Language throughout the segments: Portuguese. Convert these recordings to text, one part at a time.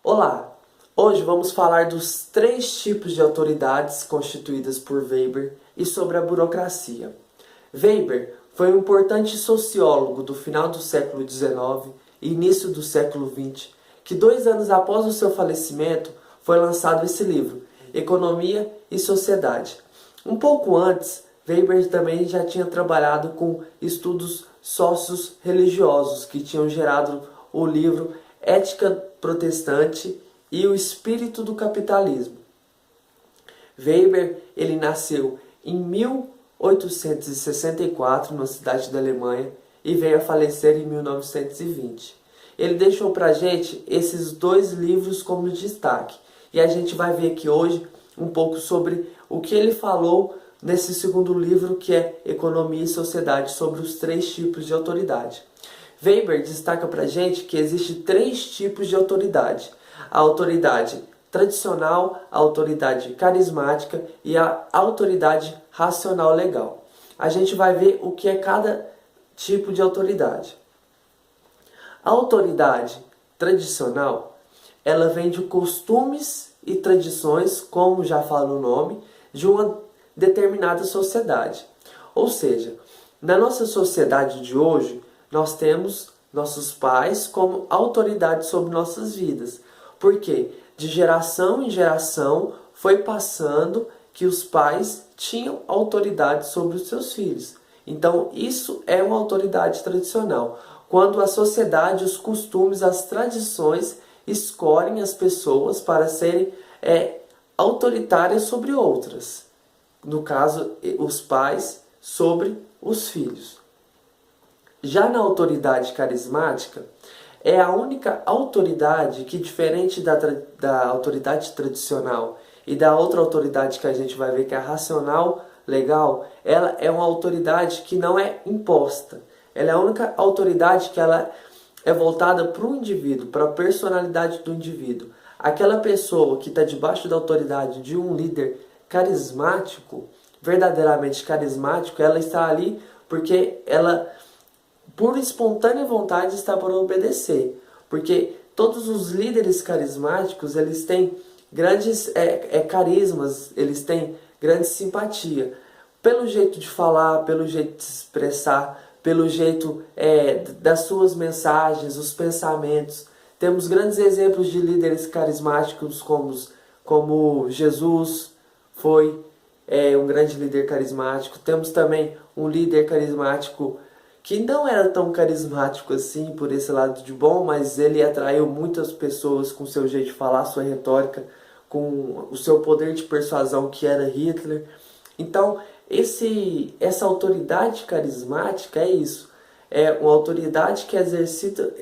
Olá! Hoje vamos falar dos 3 tipos de autoridades constituídas por Weber e sobre a burocracia. Weber foi um importante sociólogo do final do século XIX e início do século XX, que 2 anos após o seu falecimento foi lançado esse livro, Economia e Sociedade. Um pouco antes, Weber também já tinha trabalhado com estudos sócios-religiosos que tinham gerado o livro Ética Protestante e o Espírito do Capitalismo. Weber ele nasceu em 1864 na cidade da Alemanha e veio a falecer em 1920. Ele deixou para a gente esses 2 livros como destaque e a gente vai ver aqui hoje um pouco sobre o que ele falou nesse segundo livro, que é Economia e Sociedade, sobre os 3 tipos de autoridade. Weber destaca para a gente que existem 3 tipos de autoridade: a autoridade tradicional, a autoridade carismática e a autoridade racional legal. A gente vai ver o que é cada tipo de autoridade. A autoridade tradicional, ela vem de costumes e tradições, como já fala o nome, de uma determinada sociedade. Ou seja, na nossa sociedade de hoje, nós temos nossos pais como autoridade sobre nossas vidas. Porque de geração em geração foi passando que os pais tinham autoridade sobre os seus filhos. Então isso é uma autoridade tradicional. Quando a sociedade, os costumes, as tradições escolhem as pessoas para serem autoritárias sobre outras. No caso, os pais sobre os filhos. Já na autoridade carismática, é a única autoridade que, diferente da autoridade tradicional e da outra autoridade que a gente vai ver, que é a racional legal, ela é uma autoridade que não é imposta. Ela é a única autoridade que ela é voltada para o indivíduo, para a personalidade do indivíduo. Aquela pessoa que está debaixo da autoridade de um líder carismático, verdadeiramente carismático, ela está ali porque ela, por espontânea vontade, está para obedecer. Porque todos os líderes carismáticos, eles têm grandes carismas, eles têm grande simpatia. Pelo jeito de falar, pelo jeito de se expressar, pelo jeito das suas mensagens, os pensamentos. Temos grandes exemplos de líderes carismáticos como Jesus foi um grande líder carismático. Temos também um líder carismático que não era tão carismático assim por esse lado de bom, mas ele atraiu muitas pessoas com seu jeito de falar, sua retórica, com o seu poder de persuasão, que era Hitler. Então, essa autoridade carismática é isso. É uma autoridade que é exercida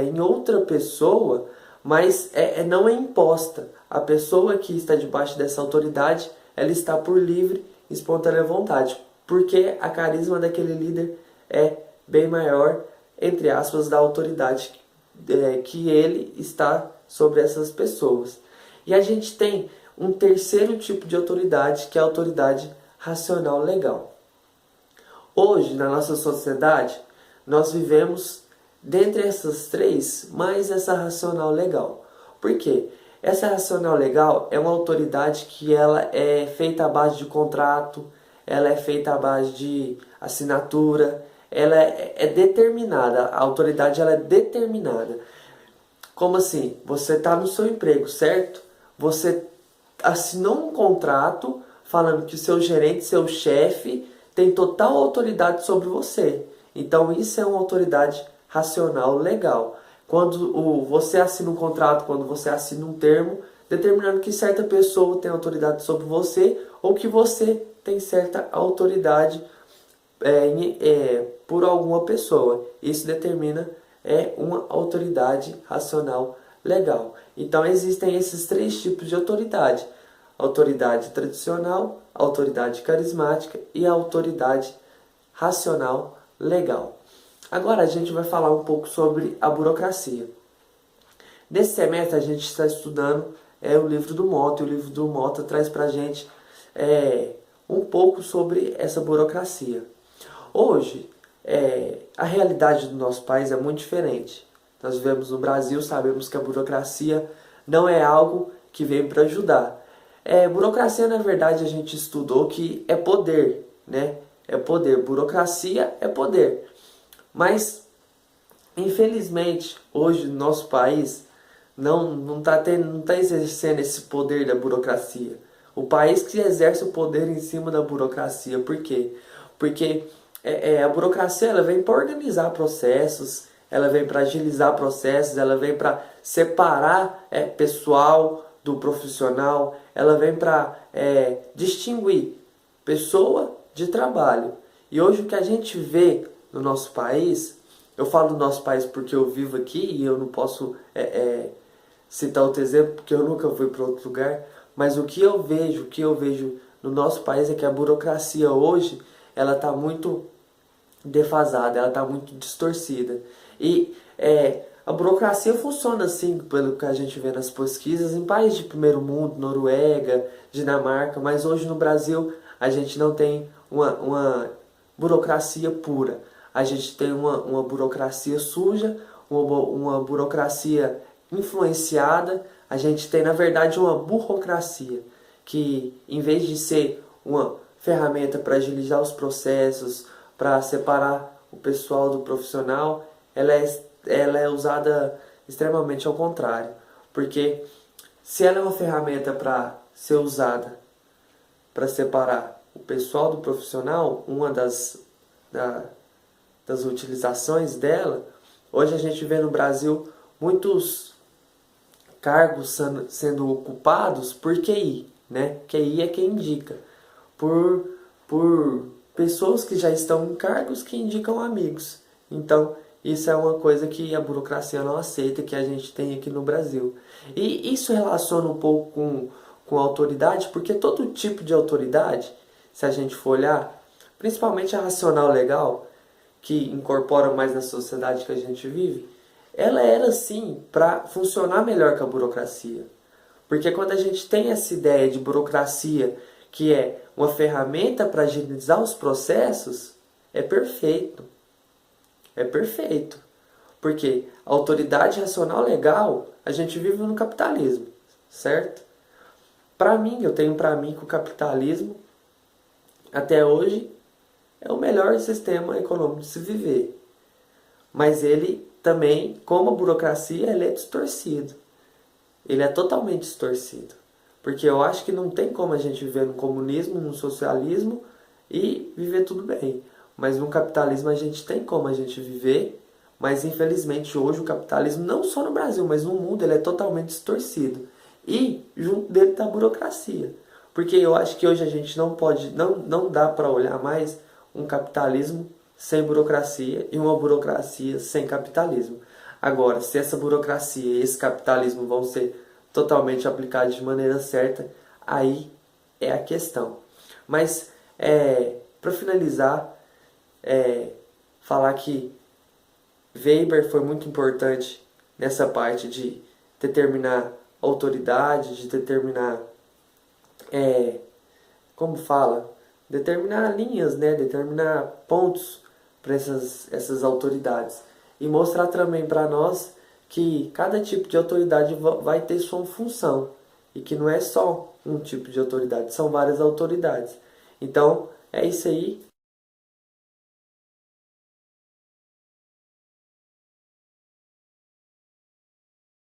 em outra pessoa, mas não é imposta. A pessoa que está debaixo dessa autoridade, ela está por livre e espontânea vontade, porque a carisma daquele líder é bem maior, entre aspas, da autoridade que ele está sobre essas pessoas. E a gente tem um terceiro tipo de autoridade, que é a autoridade racional legal. Hoje, na nossa sociedade, nós vivemos, dentre essas 3, mais essa racional legal. Por quê? Essa racional legal é uma autoridade que ela é feita à base de contrato, ela é feita à base de assinatura, ela é determinada, a autoridade ela é determinada. Como assim? Você está no seu emprego, certo? Você assinou um contrato falando que o seu gerente, seu chefe, tem total autoridade sobre você. Então isso é uma autoridade racional legal. Quando você assina um contrato, quando você assina um termo, determinando que certa pessoa tem autoridade sobre você ou que você tem certa autoridade por alguma pessoa. Isso determina uma autoridade racional legal. Então existem esses 3 tipos de autoridade: autoridade tradicional, autoridade carismática e a autoridade racional legal. Agora a gente vai falar um pouco sobre a burocracia. Nesse semestre a gente está estudando o livro do Mota, e o livro do Mota traz para a gente um pouco sobre essa burocracia. Hoje, a realidade do nosso país é muito diferente. Nós vivemos no Brasil, sabemos que a burocracia não é algo que vem para ajudar. Burocracia, na verdade, a gente estudou que é poder, né? É poder. Burocracia é poder. Mas, infelizmente, hoje no nosso país não tá exercendo esse poder da burocracia. O país que exerce o poder em cima da burocracia. Por quê? Porque a burocracia ela vem para organizar processos, ela vem para agilizar processos, ela vem para separar pessoal do profissional, ela vem para distinguir pessoa de trabalho. E hoje o que a gente vê no nosso país, eu falo do nosso país porque eu vivo aqui e eu não posso citar outro exemplo porque eu nunca fui para outro lugar, mas o que eu vejo no nosso país é que a burocracia hoje ela está muito defasada, ela está muito distorcida. E a burocracia funciona assim, pelo que a gente vê nas pesquisas, em países de primeiro mundo, Noruega, Dinamarca, mas hoje no Brasil a gente não tem uma burocracia pura. A gente tem uma burocracia suja, uma burocracia influenciada, a gente tem na verdade uma burocracia que em vez de ser uma ferramenta para agilizar os processos, para separar o pessoal do profissional, ela é usada extremamente ao contrário. Porque se ela é uma ferramenta para ser usada para separar o pessoal do profissional, uma das utilizações dela, hoje a gente vê no Brasil muitos cargos sendo ocupados por QI, né? QI é quem indica. Por pessoas que já estão em cargos que indicam amigos. Então, isso é uma coisa que a burocracia não aceita, que a gente tem aqui no Brasil. E isso relaciona um pouco com a autoridade, porque todo tipo de autoridade, se a gente for olhar, principalmente a racional legal, que incorpora mais na sociedade que a gente vive, ela era assim para funcionar melhor que a burocracia. Porque quando a gente tem essa ideia de burocracia, que é uma ferramenta para agilizar os processos, é perfeito. É perfeito. Porque a autoridade racional legal, a gente vive no capitalismo, certo? Eu tenho para mim que o capitalismo, até hoje, é o melhor sistema econômico de se viver. Mas ele também, como a burocracia, ele é distorcido. Ele é totalmente distorcido. Porque eu acho que não tem como a gente viver no comunismo, no socialismo e viver tudo bem. Mas no capitalismo a gente tem como a gente viver, mas infelizmente hoje o capitalismo, não só no Brasil, mas no mundo, ele é totalmente distorcido. E junto dele está a burocracia. Porque eu acho que hoje a gente não dá para olhar mais um capitalismo sem burocracia e uma burocracia sem capitalismo. Agora, se essa burocracia e esse capitalismo vão ser totalmente aplicados de maneira certa, aí é a questão. Mas, para finalizar, falar que Weber foi muito importante nessa parte de determinar autoridade, de determinar, determinar linhas, né? Determinar pontos para essas autoridades. E mostrar também para nós que cada tipo de autoridade vai ter sua função. E que não é só um tipo de autoridade, são várias autoridades. Então, é isso aí.